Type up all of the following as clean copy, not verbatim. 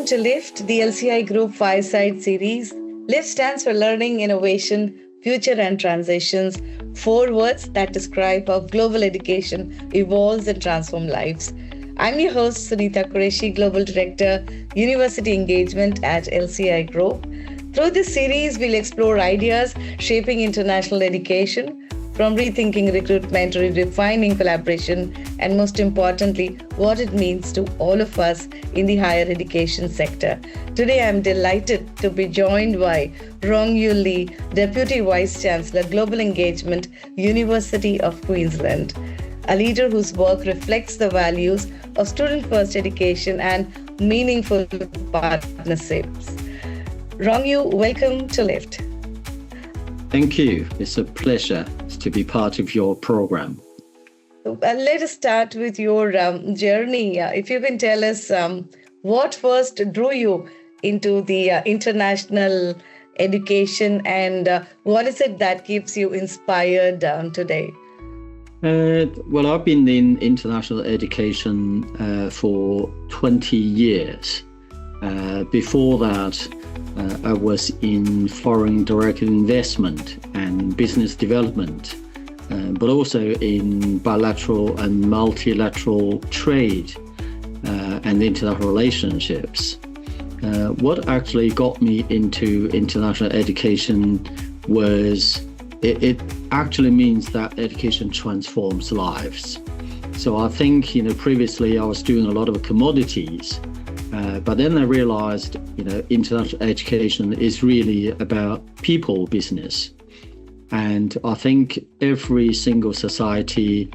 to LIFT, the LCI Group Fireside series. LIFT stands for Learning, Innovation, Future and Transitions, 4 words that describe how global education evolves and transforms lives. I'm your host, Sunita Qureshi, Global Director, University Engagement at LCI Group. Through this series, we'll explore ideas shaping international education, from rethinking recruitment to redefining collaboration, and most importantly, what it means to all of us in the higher education sector. Today, I'm delighted to be joined by Rongyu Li, Deputy Vice Chancellor, Global Engagement, University of Queensland, a leader whose work reflects the values of student-first education and meaningful partnerships. Rongyu, welcome to LIFT. Thank you. It's a pleasure to be part of your program. Let us start with your journey. If you can tell us what first drew you into the international education and what is it that keeps you inspired today? Well, I've been in international education for 20 years. Before that, I was in foreign direct investment and business development, but also in bilateral and multilateral trade and international relationships. What actually got me into international education was it actually means that education transforms lives. So I think, previously I was doing a lot of commodities. But then I realized, international education is really about people business. And I think every single society,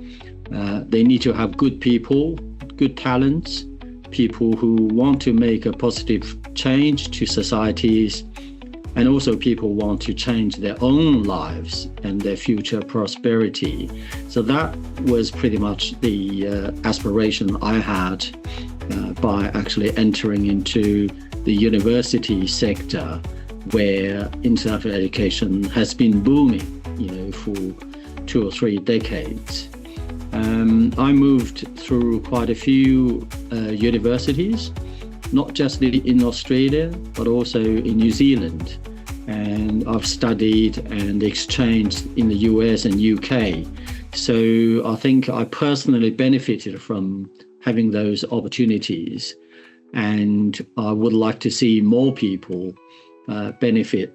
they need to have good people, good talents, people who want to make a positive change to societies, and also people want to change their own lives and their future prosperity. So that was pretty much the aspiration I had by actually entering into the university sector, where international education has been booming, for 2 or 3 decades. I moved through quite a few universities, not just in Australia, but also in New Zealand. And I've studied and exchanged in the US and UK. So I think I personally benefited from having those opportunities. And I would like to see more people benefit,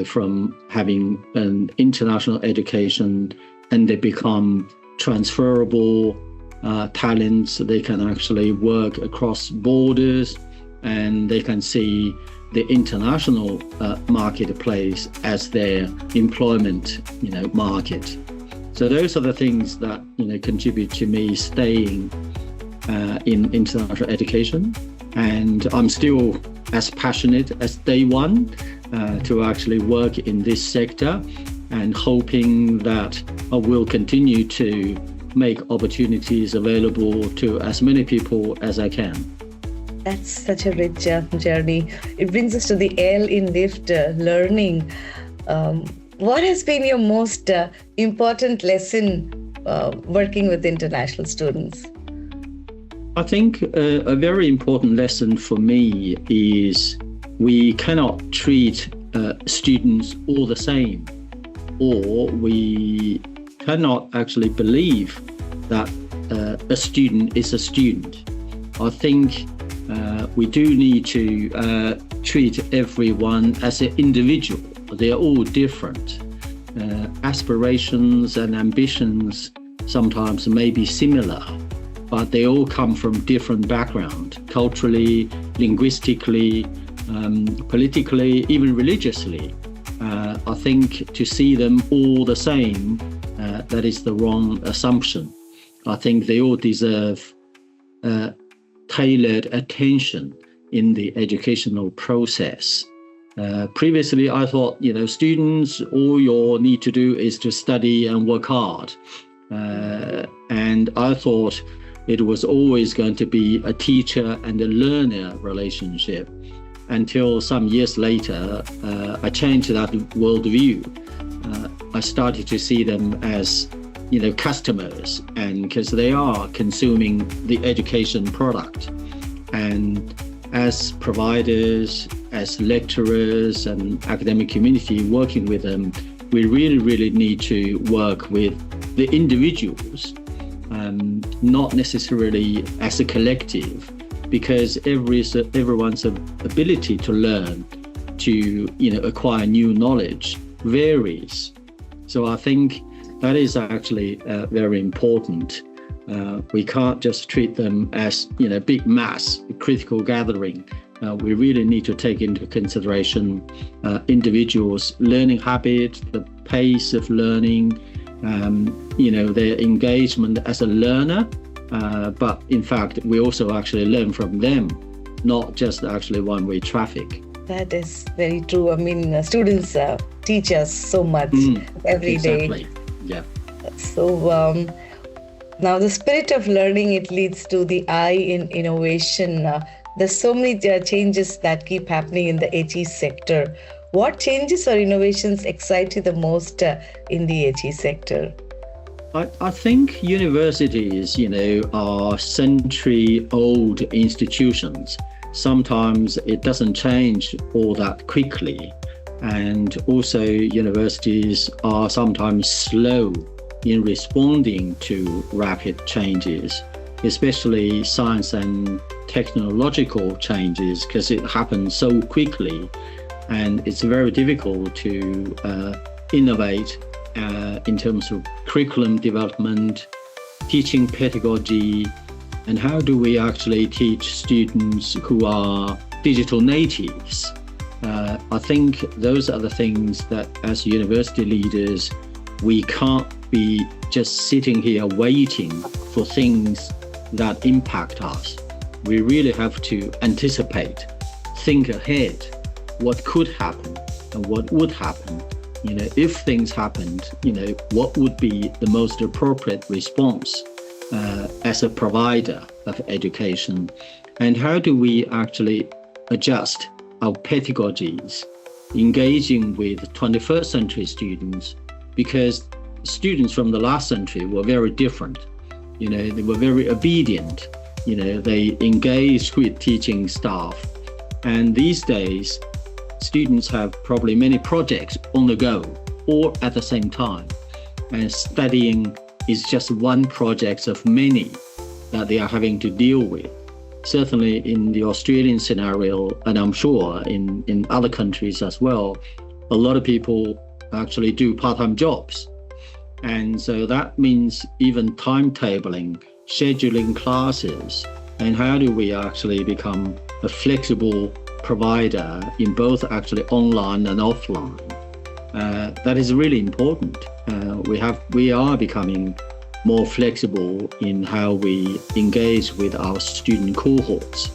from having an international education, and they become transferable talents. They can actually work across borders, and they can see the international marketplace as their employment, market. So those are the things that, contribute to me staying in international education. And I'm still as passionate as day one to actually work in this sector, and hoping that I will continue to make opportunities available to as many people as I can. That's such a rich journey. It brings us to the L in LIFT, learning. What has been your most important lesson working with international students? I think a very important lesson for me is we cannot treat students all the same, or we cannot actually believe that a student is a student. I think we do need to treat everyone as an individual. They are all different. Aspirations and ambitions sometimes may be similar, but they all come from different background, culturally, linguistically, politically, even religiously. I think to see them all the same, that is the wrong assumption. I think they all deserve tailored attention in the educational process. Previously, I thought, students, all you need to do is to study and work hard. And I thought it was always going to be a teacher and a learner relationship, until some years later, I changed that worldview. I started to see them as, customers, and because they are consuming the education product. And as providers, as lecturers and academic community working with them, we really need to work with the individuals, not necessarily as a collective, because everyone's ability to learn, to acquire new knowledge varies. So I think that is actually very important. We can't just treat them as big mass critical gathering. We really need to take into consideration individuals' learning habits, the pace of learning, their engagement as a learner. But in fact, we also actually learn from them, not just actually one-way traffic. That is very true. I mean, students teach us so much every day. Exactly. Yeah. So now the spirit of learning, it leads to the I in innovation. There's so many changes that keep happening in the HE sector. What changes or innovations excite you the most in the HE sector? I think universities, are century-old institutions. Sometimes it doesn't change all that quickly. And also universities are sometimes slow in responding to rapid changes, especially science and technological changes, because it happens so quickly and it's very difficult to innovate in terms of curriculum development, teaching pedagogy, and how do we actually teach students who are digital natives. I think those are the things that as university leaders, we can't be just sitting here waiting for things that impact us. We really have to anticipate, think ahead, what could happen and what would happen. If things happened, what would be the most appropriate response as a provider of education? And how do we actually adjust our pedagogies, engaging with 21st century students, because students from the last century were very different. They were very obedient. They engaged with teaching staff. And these days, students have probably many projects on the go or at the same time. And studying is just one project of many that they are having to deal with. Certainly in the Australian scenario, and I'm sure in other countries as well, a lot of people actually do part-time jobs. And so that means even timetabling, scheduling classes, and how do we actually become a flexible provider in both actually online and offline. That is really important. We are becoming more flexible in how we engage with our student cohorts.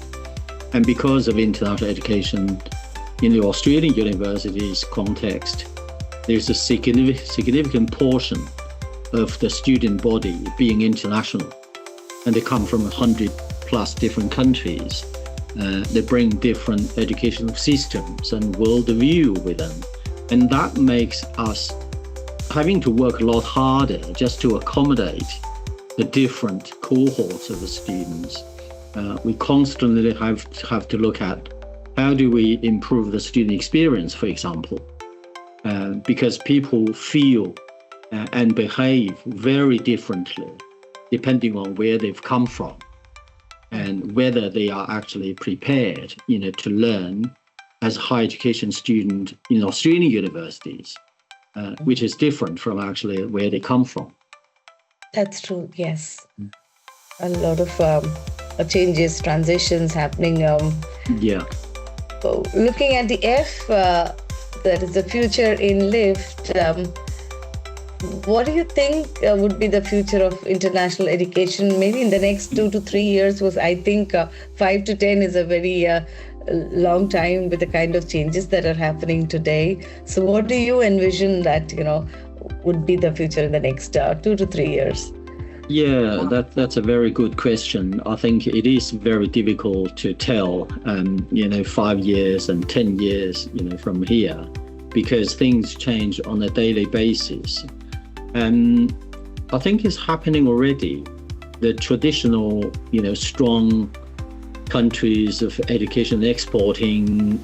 And because of international education in the Australian universities context, there's a significant portion of the student body being international, and they come from 100 plus different countries. They bring different educational systems and worldview with them. And that makes us having to work a lot harder just to accommodate the different cohorts of the students. We constantly have to look at how do we improve the student experience, for example, because people feel and behave very differently depending on where they've come from and whether they are actually prepared, to learn as a higher education student in Australian universities, which is different from actually where they come from. That's true, yes. A lot of changes, transitions happening. Yeah. So looking at the F, that is the future in lift. What do you think would be the future of international education maybe in the next 2 to 3 years? Because I think 5 to 10 is a very long time with the kind of changes that are happening today. So what do you envision that, would be the future in the next 2 to 3 years? Yeah, that's a very good question. I think it is very difficult to tell, 5 years and 10 years, from here, because things change on a daily basis. And I think it's happening already. The traditional, strong countries of education exporting,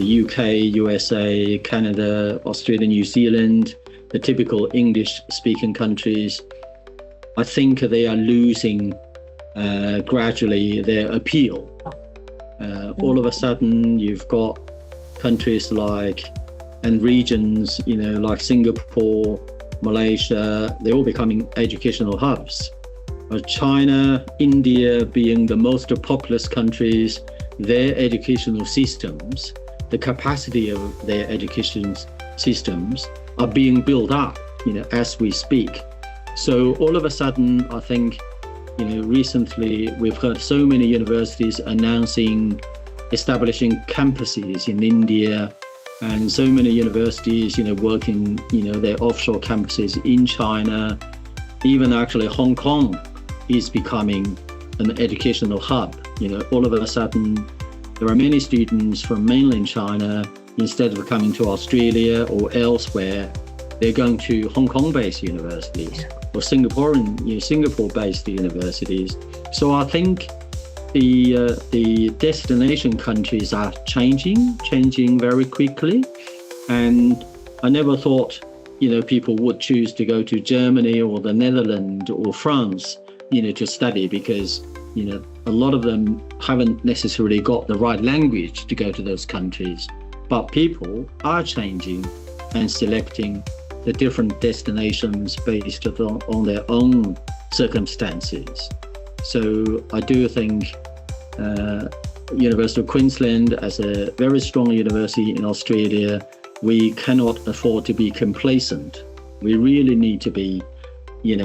the UK, USA, Canada, Australia, New Zealand, the typical English-speaking countries, I think they are losing gradually their appeal. All of a sudden, you've got countries and regions, like Singapore, Malaysia, they're all becoming educational hubs. China, India being the most populous countries, their educational systems, the capacity of their education systems are being built up, as we speak. So all of a sudden, I think, recently we've heard so many universities establishing campuses in India, and so many universities, working, their offshore campuses in China. Even actually Hong Kong is becoming an educational hub. All of a sudden, there are many students from mainland China, instead of coming to Australia or elsewhere, they're going to Hong Kong-based universities or Singapore-based universities. So I think the destination countries are changing very quickly. And I never thought, people would choose to go to Germany or the Netherlands or France, to study, because, a lot of them haven't necessarily got the right language to go to those countries. But people are changing and selecting the different destinations based on their own circumstances. So I do think University of Queensland, as a very strong university in Australia, we cannot afford to be complacent. We really need to be,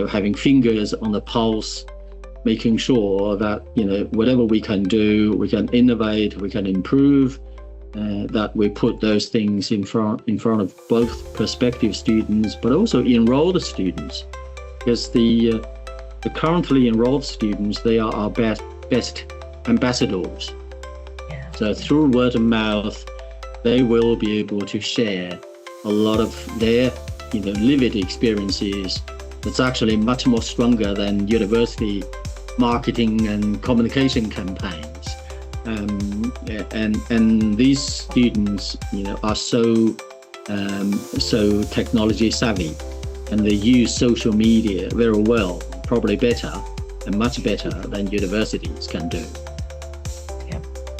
having fingers on the pulse, making sure that, whatever we can do, we can innovate, we can improve, that we put those things in front of both prospective students, but also enrolled students. Because the currently enrolled students, they are our best ambassadors. Yeah. So through word of mouth, they will be able to share a lot of their, lived experiences. That's actually much more stronger than university marketing and communication campaigns. And these students, are so technology savvy, and they use social media very well, probably better and much better than universities can do.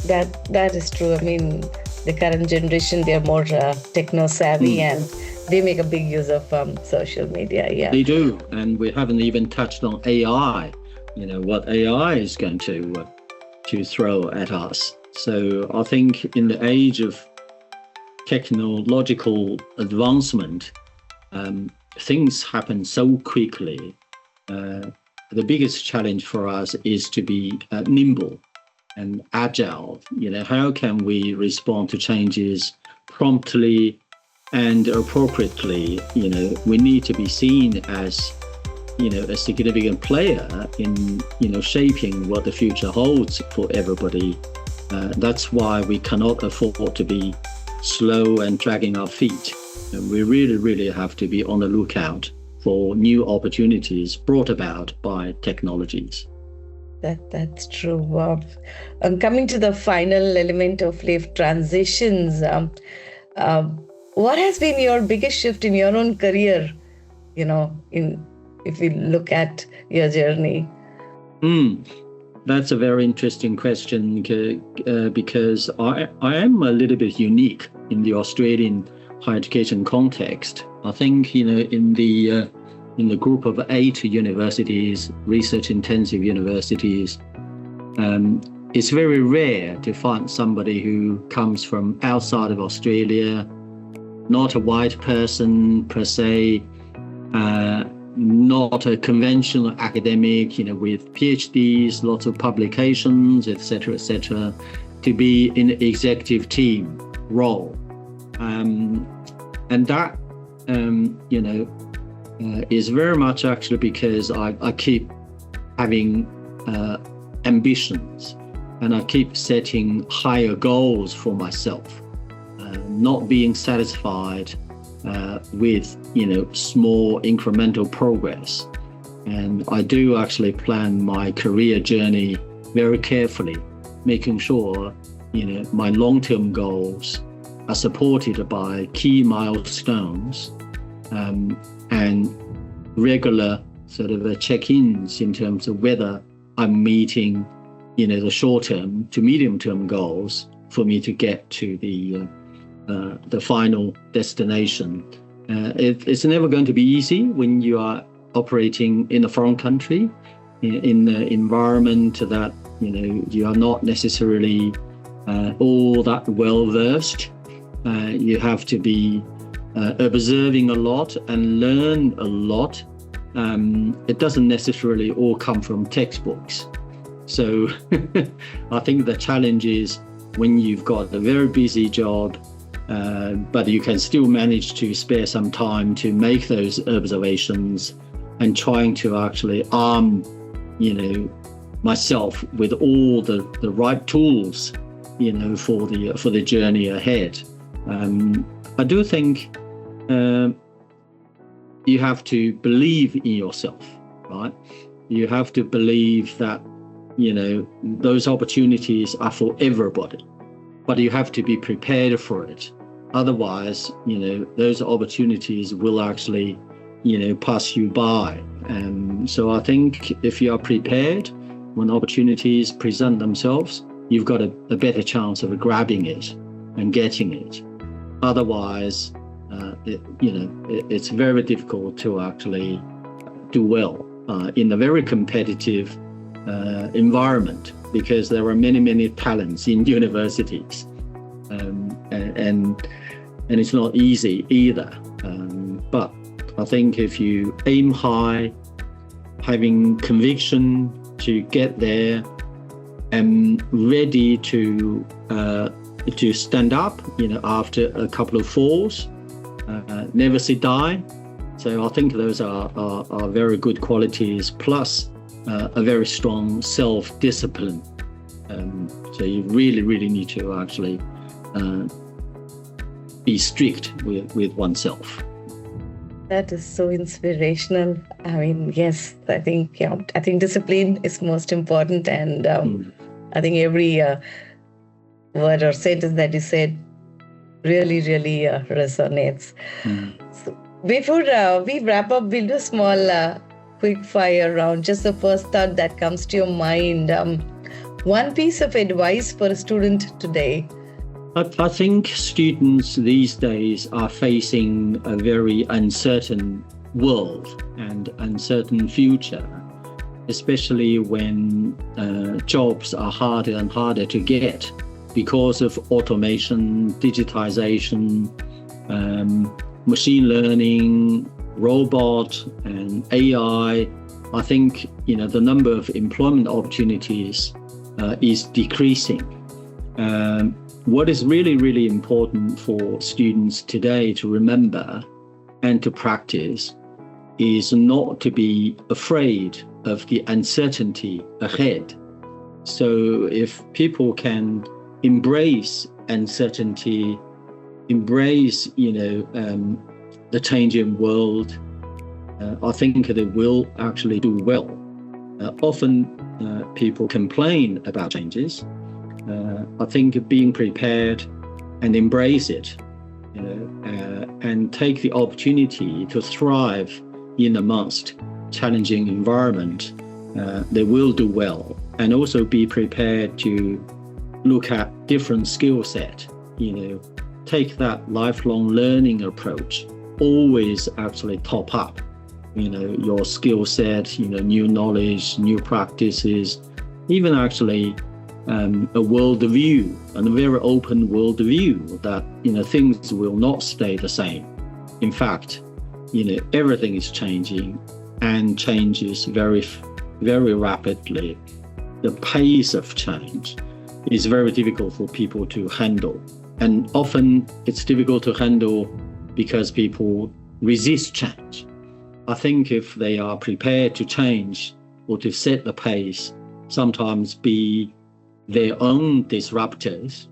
Yeah, that is true. I mean, the current generation, they're more techno savvy, and they make a big use of social media. Yeah, they do. And we haven't even touched on AI. What AI is going to throw at us. So I think in the age of technological advancement, things happen so quickly. The biggest challenge for us is to be nimble and agile. How can we respond to changes promptly and appropriately? We need to be seen as a significant player in shaping what the future holds for everybody. That's why we cannot afford to be slow and dragging our feet. We really have to be on the lookout for new opportunities brought about by technologies. That's true. And coming to the final element of life transitions, what has been your biggest shift in your own career? If we look at your journey? That's a very interesting question, because I am a little bit unique in the Australian higher education context. I think, in the group of 8 universities, research-intensive universities, it's very rare to find somebody who comes from outside of Australia, not a white person per se, not a conventional academic, with PhDs, lots of publications, etc., to be in an executive team role. And that, is very much actually because I keep having ambitions, and I keep setting higher goals for myself, not being satisfied with small incremental progress. And I do actually plan my career journey very carefully, making sure, my long-term goals are supported by key milestones, and regular sort of check-ins in terms of whether I'm meeting, the short-term to medium-term goals for me to get to the final destination. It's never going to be easy when you are operating in a foreign country, in the environment that you are not necessarily all that well versed. You have to be observing a lot and learn a lot. It doesn't necessarily all come from textbooks. So I think the challenge is when you've got a very busy job, but you can still manage to spare some time to make those observations and trying to actually arm, myself with all the right tools, for the journey ahead. I do think you have to believe in yourself, right? You have to believe that, those opportunities are for everybody, but you have to be prepared for it. Otherwise, those opportunities will actually, pass you by. So I think if you are prepared when opportunities present themselves, you've got a better chance of grabbing it and getting it. Otherwise, it's very difficult to actually do well in a very competitive environment, because there are many talents in universities, and it's not easy either. But I think if you aim high, having conviction to get there, and ready to stand up, after a couple of falls, never say die. So I think those are very good qualities, plus a very strong self-discipline. So you really need to actually be strict with oneself. That is so inspirational. I mean, yes, I think discipline is most important, and I think every word or sentence that you said really resonates. So before we wrap up, we'll do a small quick fire round. Just the first thought that comes to your mind. One piece of advice for a student today. I think students these days are facing a very uncertain world and uncertain future, especially when jobs are harder and harder to get because of automation, digitization, machine learning, robot and AI. I think the number of employment opportunities is decreasing. What is really important for students today to remember and to practice is not to be afraid of the uncertainty ahead. So if people can embrace uncertainty, embrace the changing world, I think they will actually do well. Often people complain about changes. I think being prepared and embrace it, and take the opportunity to thrive in a most challenging environment, they will do well. And also be prepared to look at different skill set, take that lifelong learning approach, always actually top up, your skill set, new knowledge, new practices, even actually a world view, and a very open world view that, things will not stay the same. In fact, everything is changing and changes very rapidly. The pace of change is very difficult for people to handle. And often it's difficult to handle because people resist change. I think if they are prepared to change or to set the pace, sometimes be their own disruptors,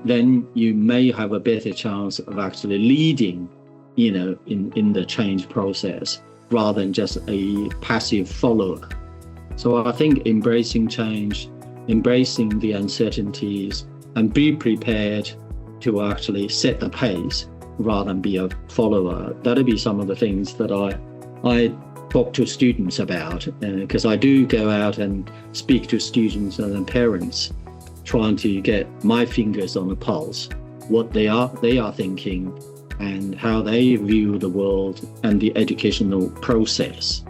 then you may have a better chance of actually leading, in the change process rather than just a passive follower. So I think embracing change embracing the uncertainties, and be prepared to actually set the pace rather than be a follower. That'll be some of the things that I talk to students about, because I do go out and speak to students and parents, trying to get my fingers on the pulse, what they are thinking and how they view the world and the educational process.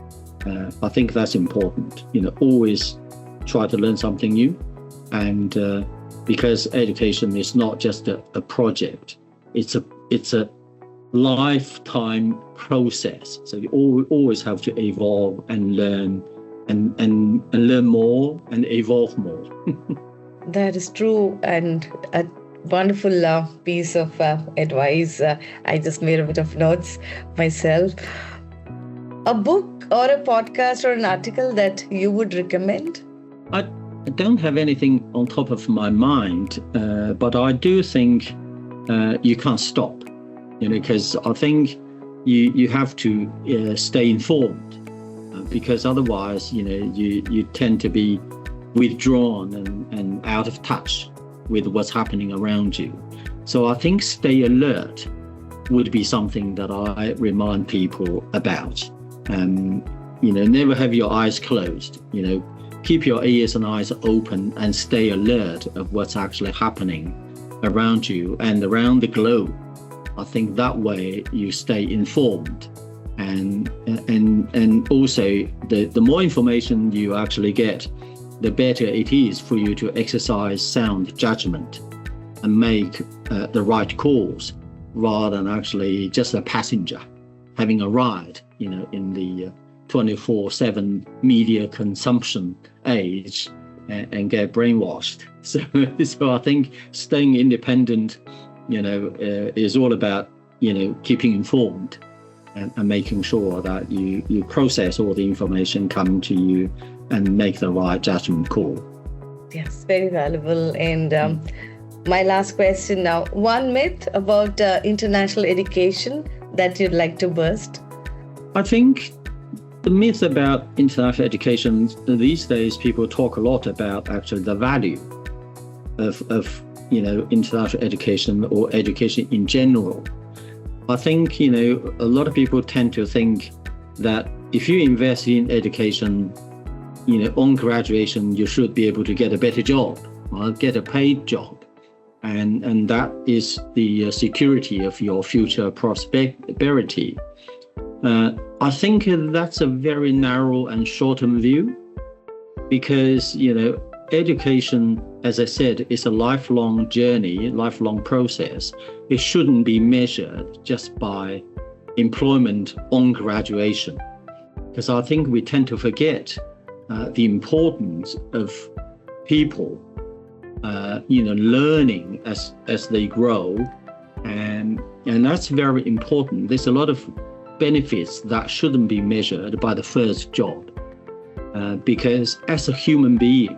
I think that's important. Always try to learn something new, and because education is not just a project, it's a lifetime process. So you always have to evolve and learn and learn more and evolve more. That is true, and a wonderful piece of advice. I just made a bit of notes myself. A book or a podcast or an article that you would recommend? I don't have anything on top of my mind, but I do think you can't stop, because I think you have to stay informed, because otherwise, you tend to be withdrawn and out of touch with what's happening around you. So I think stay alert would be something that I remind people about. Never have your eyes closed. Keep your ears and eyes open and stay alert of what's actually happening around you and around the globe. I think that way you stay informed, and also the more information you actually get, the better it is for you to exercise sound judgment and make the right calls, rather than actually just a passenger having a ride, in the 24/7 media consumption age and get brainwashed. So I think staying independent, is all about, keeping informed and making sure that you process all the information coming to you and make the right judgment call. Yes, very valuable. And my last question now, one myth about international education that you'd like to burst? I think the myth about international education, these days people talk a lot about actually the value of international education or education in general. I think, a lot of people tend to think that if you invest in education, on graduation, you should be able to get a better job or get a paid job. And that is the security of your future prosperity. I think that's a very narrow and short-term view, because, education, as I said, is a lifelong journey, lifelong process. It shouldn't be measured just by employment on graduation, because I think we tend to forget the importance of people, learning as they grow, and that's very important. There's a lot of benefits that shouldn't be measured by the first job, because as a human being,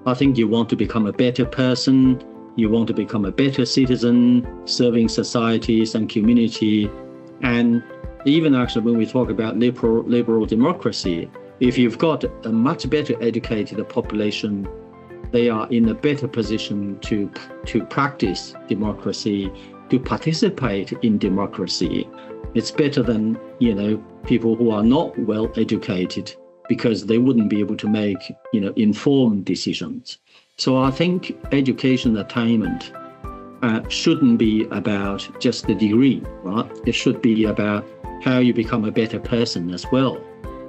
I think you want to become a better person, you want to become a better citizen, serving societies and community. And even actually when we talk about liberal democracy, if you've got a much better educated population, they are in a better position to practice democracy, to participate in democracy. It's better than, people who are not well educated, because they wouldn't be able to make, informed decisions. So I think education attainment shouldn't be about just the degree, right? It should be about how you become a better person as well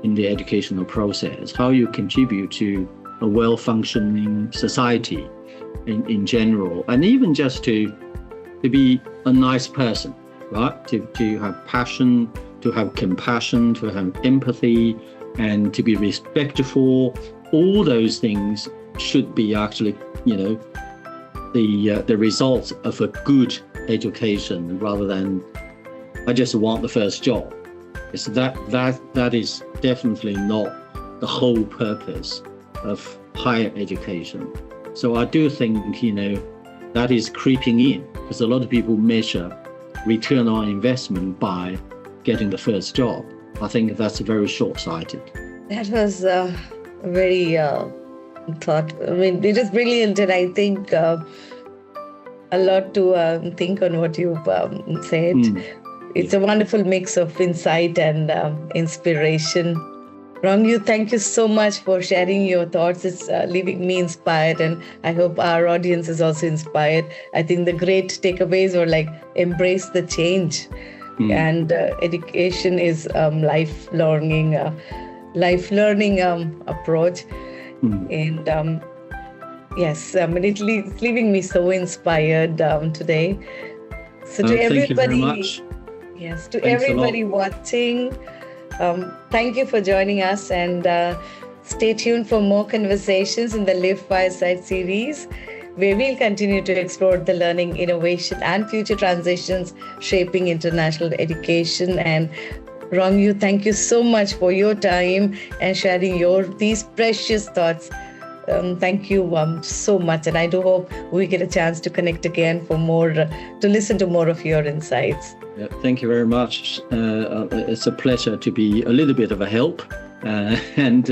in the educational process, how you contribute to a well-functioning society in general, and even just to be a nice person, right? To have passion, to have compassion, to have empathy, and to be respectful. All those things should be actually, the results of a good education, rather than I just want the first job. So that is definitely not the whole purpose of higher education. So I do think, that is creeping in, because a lot of people measure return on investment by getting the first job. I think that's very short-sighted. That was very thought. I mean, it is brilliant, and I think a lot to think on what you've said. It's a wonderful mix of insight and inspiration. Rongyu, thank you so much for sharing your thoughts. It's leaving me inspired, and I hope our audience is also inspired. I think the great takeaways were like embrace the change, and education is life learning approach. And yes, it's leaving me so inspired today. So to everybody, thank you very much. Yes, to everybody watching. Thank you for joining us, and stay tuned for more conversations in the Live Fireside series, where we'll continue to explore the learning, innovation, and future transitions shaping international education. And Rongyu, thank you so much for your time and sharing these precious thoughts. Thank you so much, and I do hope we get a chance to connect again for more, to listen to more of your insights. Yeah, thank you very much. It's a pleasure to be a little bit of a help, and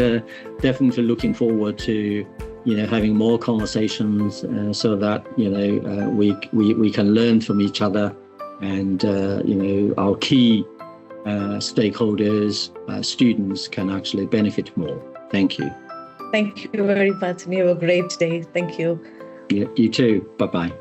definitely looking forward to having more conversations so that we can learn from each other, and our key stakeholders, students, can actually benefit more. Thank you. Thank you very much, and you have a great day. Thank you. You too. Bye-bye.